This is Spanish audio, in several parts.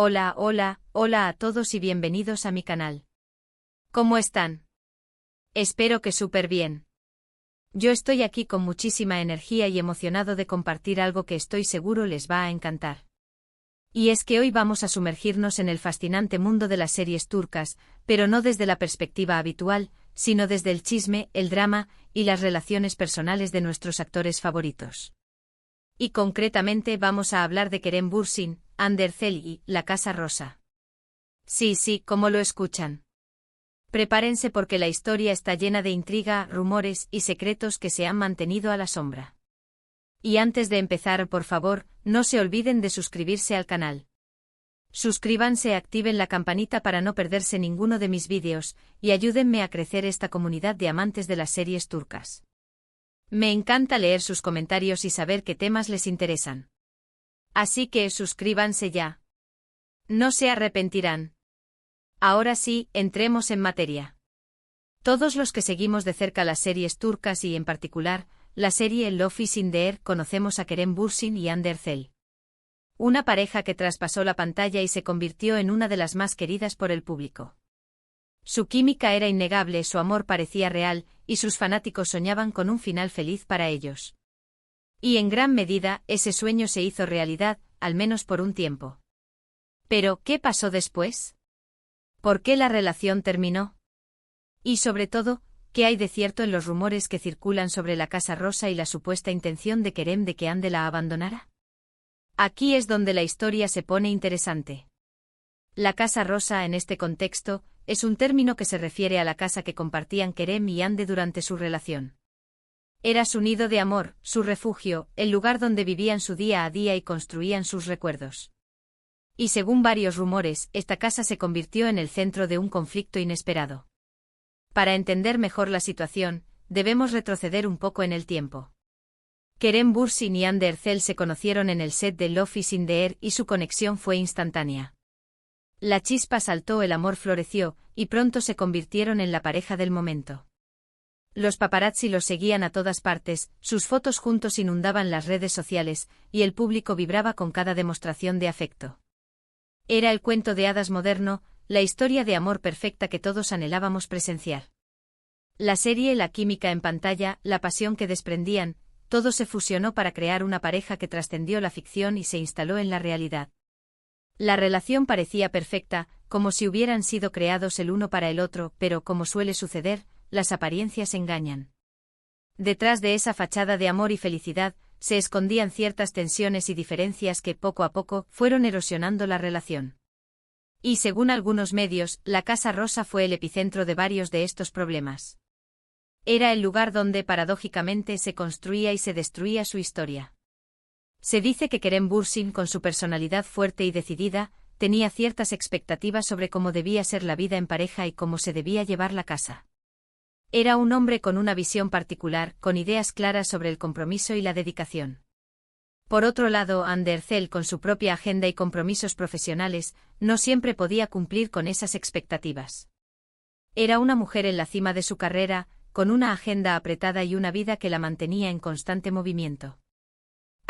Hola a todos y bienvenidos a mi canal. ¿Cómo están? Espero que súper bien. Yo estoy aquí con muchísima energía y emocionado de compartir algo que estoy seguro les va a encantar. Y es que hoy vamos a sumergirnos en el fascinante mundo de las series turcas, pero no desde la perspectiva habitual, sino desde el chisme, el drama y las relaciones personales de nuestros actores favoritos. Y concretamente vamos a hablar de Kerem Bürsin, Hande Erçel y La Casa Rosa. Sí, como lo escuchan. Prepárense porque la historia está llena de intriga, rumores y secretos que se han mantenido a la sombra. Y antes de empezar, por favor, no se olviden de suscribirse al canal. Suscríbanse y activen la campanita para no perderse ninguno de mis vídeos, y ayúdenme a crecer esta comunidad de amantes de las series turcas. Me encanta leer sus comentarios y saber qué temas les interesan. Así que suscríbanse ya. No se arrepentirán. Ahora sí, entremos en materia. Todos los que seguimos de cerca las series turcas y en particular, la serie Love is in the Air conocemos a Kerem Bürsin y Hande Erçel. Una pareja que traspasó la pantalla y se convirtió en una de las más queridas por el público. Su química era innegable, su amor parecía real, y sus fanáticos soñaban con un final feliz para ellos. Y en gran medida, ese sueño se hizo realidad, al menos por un tiempo. Pero, ¿qué pasó después? ¿Por qué la relación terminó? Y sobre todo, ¿qué hay de cierto en los rumores que circulan sobre la Casa Rosa y la supuesta intención de Kerem de que Hande la abandonara? Aquí es donde la historia se pone interesante. La Casa Rosa en este contexto, es un término que se refiere a la casa que compartían Kerem y Hande durante su relación. Era su nido de amor, su refugio, el lugar donde vivían su día a día y construían sus recuerdos. Y según varios rumores, esta casa se convirtió en el centro de un conflicto inesperado. Para entender mejor la situación, debemos retroceder un poco en el tiempo. Kerem Bürsin y Hande Erçel se conocieron en el set de Love is in the Air y su conexión fue instantánea. La chispa saltó, el amor floreció, y pronto se convirtieron en la pareja del momento. Los paparazzi los seguían a todas partes, sus fotos juntos inundaban las redes sociales, y el público vibraba con cada demostración de afecto. Era el cuento de hadas moderno, la historia de amor perfecta que todos anhelábamos presenciar. La serie, la química en pantalla, la pasión que desprendían, todo se fusionó para crear una pareja que trascendió la ficción y se instaló en la realidad. La relación parecía perfecta, como si hubieran sido creados el uno para el otro, pero como suele suceder, las apariencias engañan. Detrás de esa fachada de amor y felicidad, se escondían ciertas tensiones y diferencias que poco a poco fueron erosionando la relación. Y según algunos medios, la Casa Rosa fue el epicentro de varios de estos problemas. Era el lugar donde paradójicamente se construía y se destruía su historia. Se dice que Kerem Bürsin, con su personalidad fuerte y decidida, tenía ciertas expectativas sobre cómo debía ser la vida en pareja y cómo se debía llevar la casa. Era un hombre con una visión particular, con ideas claras sobre el compromiso y la dedicación. Por otro lado, Hande Erçel, con su propia agenda y compromisos profesionales, no siempre podía cumplir con esas expectativas. Era una mujer en la cima de su carrera, con una agenda apretada y una vida que la mantenía en constante movimiento.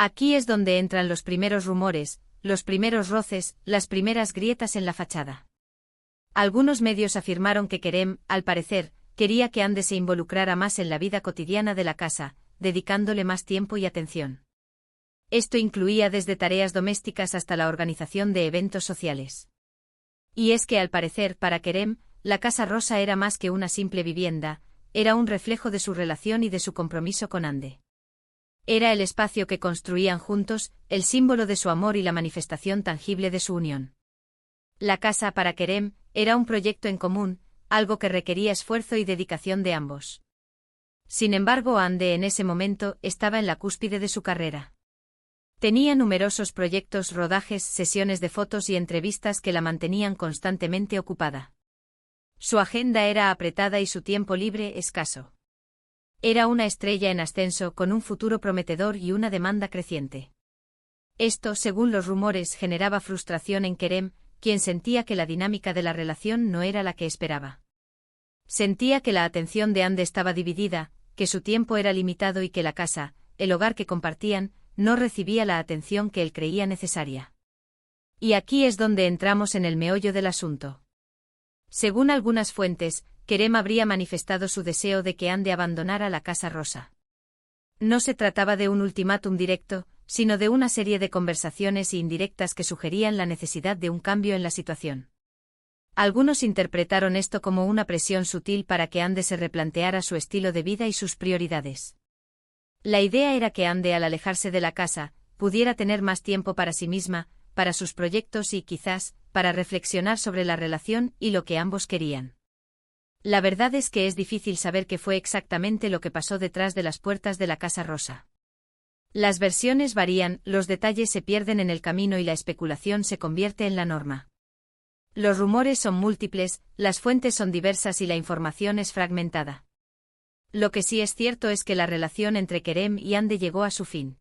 Aquí es donde entran los primeros rumores, los primeros roces, las primeras grietas en la fachada. Algunos medios afirmaron que Kerem, al parecer, quería que Hande se involucrara más en la vida cotidiana de la casa, dedicándole más tiempo y atención. Esto incluía desde tareas domésticas hasta la organización de eventos sociales. Y es que al parecer, para Kerem, la Casa Rosa era más que una simple vivienda, era un reflejo de su relación y de su compromiso con Hande. Era el espacio que construían juntos, el símbolo de su amor y la manifestación tangible de su unión. La casa para Kerem era un proyecto en común, algo que requería esfuerzo y dedicación de ambos. Sin embargo, Hande en ese momento estaba en la cúspide de su carrera. Tenía numerosos proyectos, rodajes, sesiones de fotos y entrevistas que la mantenían constantemente ocupada. Su agenda era apretada y su tiempo libre escaso. Era una estrella en ascenso con un futuro prometedor y una demanda creciente. Esto, según los rumores, generaba frustración en Kerem, quien sentía que la dinámica de la relación no era la que esperaba. Sentía que la atención de Hande estaba dividida, que su tiempo era limitado y que la casa, el hogar que compartían, no recibía la atención que él creía necesaria. Y aquí es donde entramos en el meollo del asunto. Según algunas fuentes, Kerem habría manifestado su deseo de que Anne abandonara la Casa Rosa. No se trataba de un ultimátum directo, sino de una serie de conversaciones indirectas que sugerían la necesidad de un cambio en la situación. Algunos interpretaron esto como una presión sutil para que Anne se replanteara su estilo de vida y sus prioridades. La idea era que Anne, al alejarse de la casa, pudiera tener más tiempo para sí misma, para sus proyectos y, quizás, para reflexionar sobre la relación y lo que ambos querían. La verdad es que es difícil saber qué fue exactamente lo que pasó detrás de las puertas de la Casa Rosa. Las versiones varían, los detalles se pierden en el camino y la especulación se convierte en la norma. Los rumores son múltiples, las fuentes son diversas y la información es fragmentada. Lo que sí es cierto es que la relación entre Kerem y Anne llegó a su fin.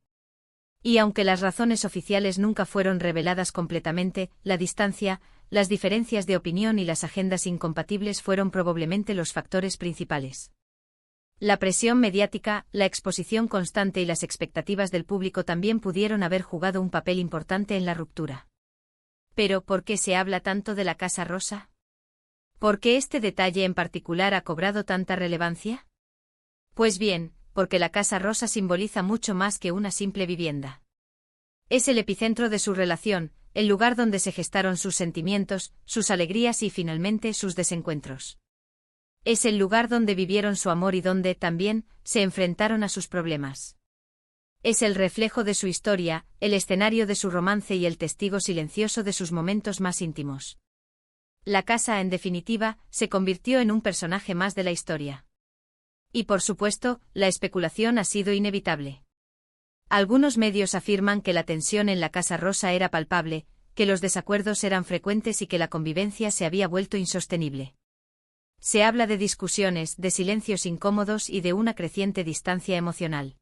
Y aunque las razones oficiales nunca fueron reveladas completamente, la distancia, las diferencias de opinión y las agendas incompatibles fueron probablemente los factores principales. La presión mediática, la exposición constante y las expectativas del público también pudieron haber jugado un papel importante en la ruptura. Pero, ¿por qué se habla tanto de la Casa Rosa? ¿Por qué este detalle en particular ha cobrado tanta relevancia? Pues bien, porque la Casa Rosa simboliza mucho más que una simple vivienda. Es el epicentro de su relación, el lugar donde se gestaron sus sentimientos, sus alegrías y finalmente sus desencuentros. Es el lugar donde vivieron su amor y donde, también, se enfrentaron a sus problemas. Es el reflejo de su historia, el escenario de su romance y el testigo silencioso de sus momentos más íntimos. La casa, en definitiva, se convirtió en un personaje más de la historia. Y por supuesto, la especulación ha sido inevitable. Algunos medios afirman que la tensión en la Casa Rosa era palpable, que los desacuerdos eran frecuentes y que la convivencia se había vuelto insostenible. Se habla de discusiones, de silencios incómodos y de una creciente distancia emocional.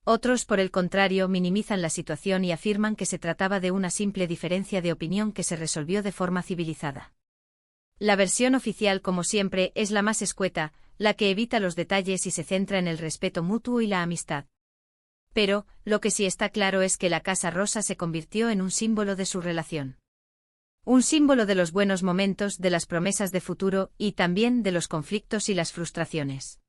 Otros, por el contrario, minimizan la situación y afirman que se trataba de una simple diferencia de opinión que se resolvió de forma civilizada. La versión oficial, como siempre, es la más escueta, la que evita los detalles y se centra en el respeto mutuo y la amistad. Pero, lo que sí está claro es que la Casa Rosa se convirtió en un símbolo de su relación. Un símbolo de los buenos momentos, de las promesas de futuro, y también de los conflictos y las frustraciones.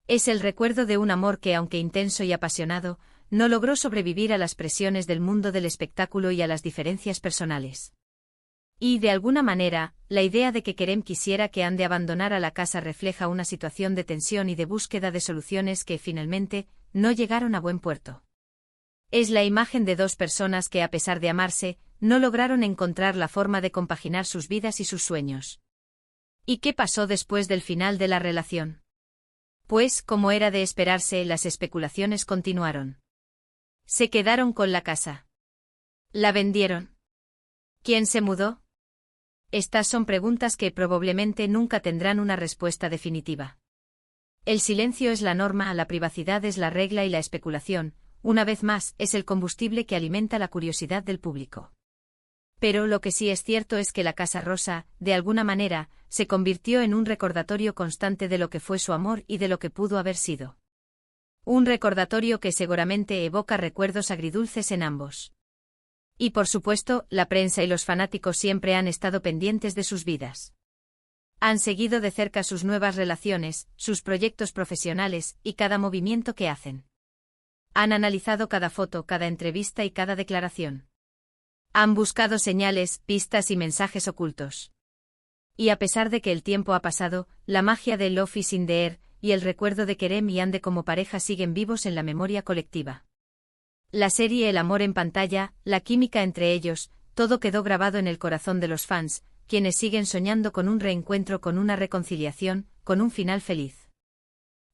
Es el recuerdo de un amor que, aunque intenso y apasionado, no logró sobrevivir a las presiones del mundo del espectáculo y a las diferencias personales. Y, de alguna manera, la idea de que Kerem quisiera que Anne abandonara la casa refleja una situación de tensión y de búsqueda de soluciones que, finalmente, no llegaron a buen puerto. Es la imagen de dos personas que, a pesar de amarse, no lograron encontrar la forma de compaginar sus vidas y sus sueños. ¿Y qué pasó después del final de la relación? Pues, como era de esperarse, las especulaciones continuaron. ¿Se quedaron con la casa? ¿La vendieron? ¿Quién se mudó? Estas son preguntas que probablemente nunca tendrán una respuesta definitiva. El silencio es la norma, la privacidad es la regla y la especulación, una vez más, es el combustible que alimenta la curiosidad del público. Pero lo que sí es cierto es que la Casa Rosa, de alguna manera, se convirtió en un recordatorio constante de lo que fue su amor y de lo que pudo haber sido. Un recordatorio que seguramente evoca recuerdos agridulces en ambos. Y por supuesto, la prensa y los fanáticos siempre han estado pendientes de sus vidas. Han seguido de cerca sus nuevas relaciones, sus proyectos profesionales y cada movimiento que hacen. Han analizado cada foto, cada entrevista y cada declaración. Han buscado señales, pistas y mensajes ocultos. Y a pesar de que el tiempo ha pasado, la magia de Love is in the air y el recuerdo de Kerem y Anne como pareja siguen vivos en la memoria colectiva. La serie El amor en pantalla, la química entre ellos, todo quedó grabado en el corazón de los fans, quienes siguen soñando con un reencuentro, con una reconciliación, con un final feliz.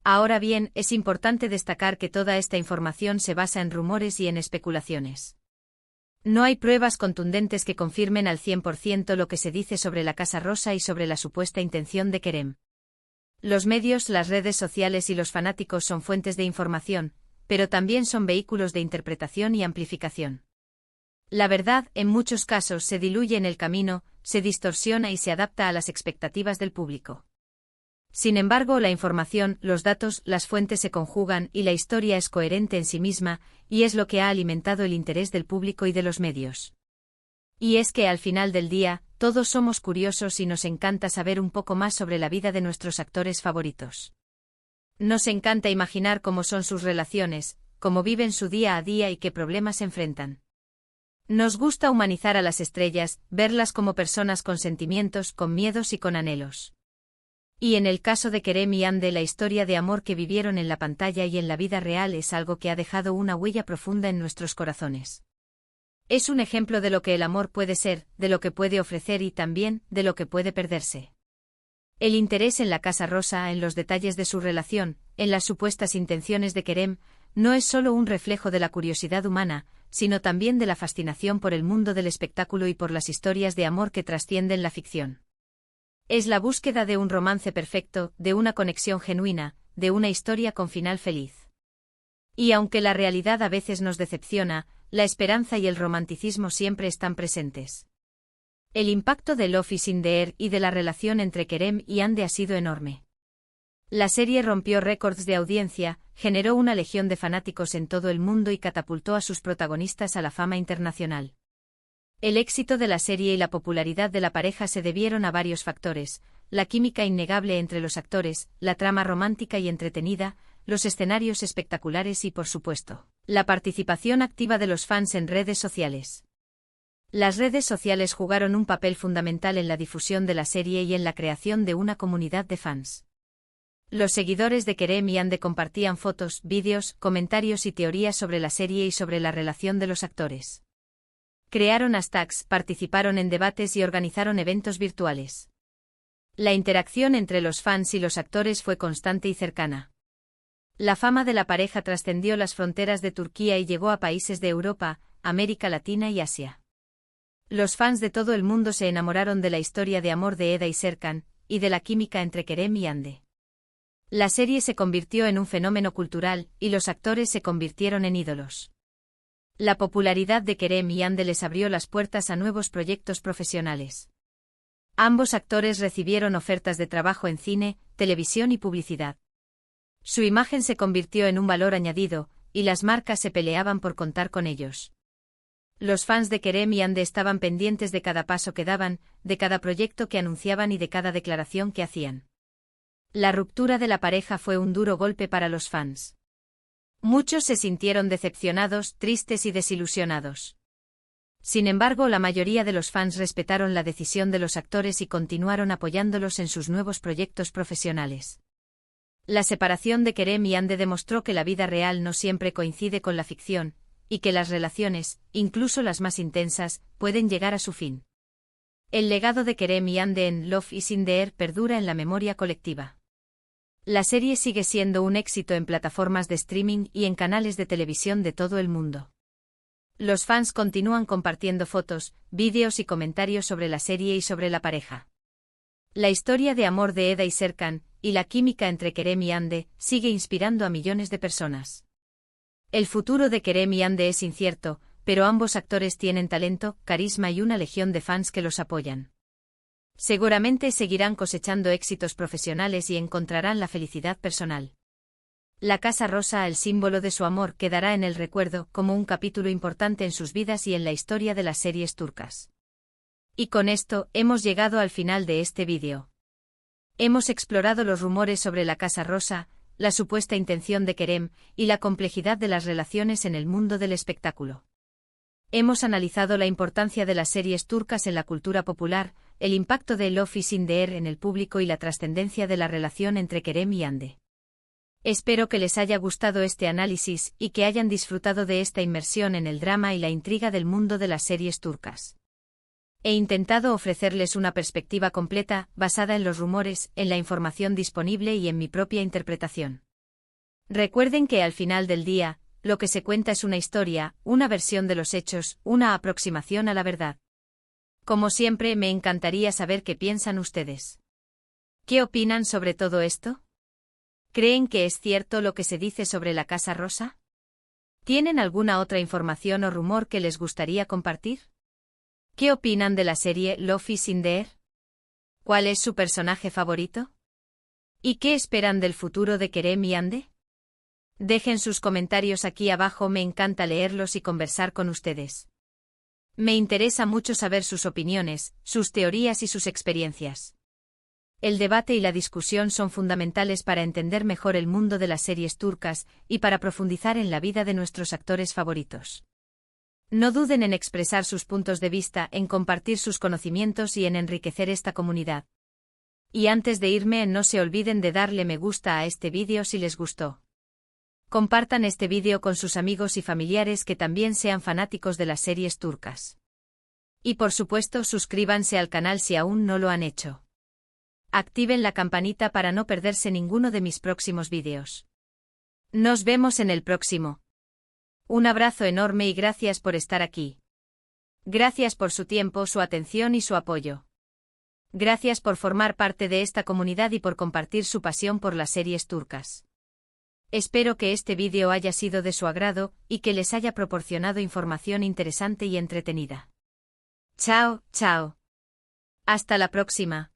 Ahora bien, es importante destacar que toda esta información se basa en rumores y en especulaciones. No hay pruebas contundentes que confirmen al 100% lo que se dice sobre la Casa Rosa y sobre la supuesta intención de Kerem. Los medios, las redes sociales y los fanáticos son fuentes de información, pero también son vehículos de interpretación y amplificación. La verdad, en muchos casos, se diluye en el camino, se distorsiona y se adapta a las expectativas del público. Sin embargo, la información, los datos, las fuentes se conjugan y la historia es coherente en sí misma, y es lo que ha alimentado el interés del público y de los medios. Y es que al final del día, todos somos curiosos y nos encanta saber un poco más sobre la vida de nuestros actores favoritos. Nos encanta imaginar cómo son sus relaciones, cómo viven su día a día y qué problemas enfrentan. Nos gusta humanizar a las estrellas, verlas como personas con sentimientos, con miedos y con anhelos. Y en el caso de Kerem y Ande, la historia de amor que vivieron en la pantalla y en la vida real es algo que ha dejado una huella profunda en nuestros corazones. Es un ejemplo de lo que el amor puede ser, de lo que puede ofrecer y también de lo que puede perderse. El interés en la Casa Rosa, en los detalles de su relación, en las supuestas intenciones de Kerem, no es solo un reflejo de la curiosidad humana, sino también de la fascinación por el mundo del espectáculo y por las historias de amor que trascienden la ficción. Es la búsqueda de un romance perfecto, de una conexión genuina, de una historia con final feliz. Y aunque la realidad a veces nos decepciona, la esperanza y el romanticismo siempre están presentes. El impacto de Love is in the Air y de la relación entre Kerem y Ande ha sido enorme. La serie rompió récords de audiencia, generó una legión de fanáticos en todo el mundo y catapultó a sus protagonistas a la fama internacional. El éxito de la serie y la popularidad de la pareja se debieron a varios factores: la química innegable entre los actores, la trama romántica y entretenida, los escenarios espectaculares y, por supuesto, la participación activa de los fans en redes sociales. Las redes sociales jugaron un papel fundamental en la difusión de la serie y en la creación de una comunidad de fans. Los seguidores de Kerem y Ande compartían fotos, vídeos, comentarios y teorías sobre la serie y sobre la relación de los actores. Crearon hashtags, participaron en debates y organizaron eventos virtuales. La interacción entre los fans y los actores fue constante y cercana. La fama de la pareja trascendió las fronteras de Turquía y llegó a países de Europa, América Latina y Asia. Los fans de todo el mundo se enamoraron de la historia de amor de Eda y Serkan, y de la química entre Kerem y Ande. La serie se convirtió en un fenómeno cultural, y los actores se convirtieron en ídolos. La popularidad de Kerem y Ande les abrió las puertas a nuevos proyectos profesionales. Ambos actores recibieron ofertas de trabajo en cine, televisión y publicidad. Su imagen se convirtió en un valor añadido, y las marcas se peleaban por contar con ellos. Los fans de Kerem y Ande estaban pendientes de cada paso que daban, de cada proyecto que anunciaban y de cada declaración que hacían. La ruptura de la pareja fue un duro golpe para los fans. Muchos se sintieron decepcionados, tristes y desilusionados. Sin embargo, la mayoría de los fans respetaron la decisión de los actores y continuaron apoyándolos en sus nuevos proyectos profesionales. La separación de Kerem y Ande demostró que la vida real no siempre coincide con la ficción, y que las relaciones, incluso las más intensas, pueden llegar a su fin. El legado de Kerem y Ande en Love is in the Air perdura en la memoria colectiva. La serie sigue siendo un éxito en plataformas de streaming y en canales de televisión de todo el mundo. Los fans continúan compartiendo fotos, vídeos y comentarios sobre la serie y sobre la pareja. La historia de amor de Eda y Serkan, y la química entre Kerem y Ande, sigue inspirando a millones de personas. El futuro de Kerem y Ande es incierto, pero ambos actores tienen talento, carisma y una legión de fans que los apoyan. Seguramente seguirán cosechando éxitos profesionales y encontrarán la felicidad personal. La Casa Rosa, el símbolo de su amor, quedará en el recuerdo como un capítulo importante en sus vidas y en la historia de las series turcas. Y con esto, hemos llegado al final de este vídeo. Hemos explorado los rumores sobre la Casa Rosa, la supuesta intención de Kerem, y la complejidad de las relaciones en el mundo del espectáculo. Hemos analizado la importancia de las series turcas en la cultura popular, el impacto de Love is in the Air en el público y la trascendencia de la relación entre Kerem y Ande. Espero que les haya gustado este análisis y que hayan disfrutado de esta inmersión en el drama y la intriga del mundo de las series turcas. He intentado ofrecerles una perspectiva completa, basada en los rumores, en la información disponible y en mi propia interpretación. Recuerden que al final del día, lo que se cuenta es una historia, una versión de los hechos, una aproximación a la verdad. Como siempre, me encantaría saber qué piensan ustedes. ¿Qué opinan sobre todo esto? ¿Creen que es cierto lo que se dice sobre la Casa Rosa? ¿Tienen alguna otra información o rumor que les gustaría compartir? ¿Qué opinan de la serie Love is in the Air? ¿Cuál es su personaje favorito? ¿Y qué esperan del futuro de Kerem y Ande? Dejen sus comentarios aquí abajo, me encanta leerlos y conversar con ustedes. Me interesa mucho saber sus opiniones, sus teorías y sus experiencias. El debate y la discusión son fundamentales para entender mejor el mundo de las series turcas y para profundizar en la vida de nuestros actores favoritos. No duden en expresar sus puntos de vista, en compartir sus conocimientos y en enriquecer esta comunidad. Y antes de irme, no se olviden de darle me gusta a este vídeo si les gustó. Compartan este vídeo con sus amigos y familiares que también sean fanáticos de las series turcas. Y por supuesto, suscríbanse al canal si aún no lo han hecho. Activen la campanita para no perderse ninguno de mis próximos vídeos. Nos vemos en el próximo. Un abrazo enorme y gracias por estar aquí. Gracias por su tiempo, su atención y su apoyo. Gracias por formar parte de esta comunidad y por compartir su pasión por las series turcas. Espero que este vídeo haya sido de su agrado y que les haya proporcionado información interesante y entretenida. Chao, chao. Hasta la próxima.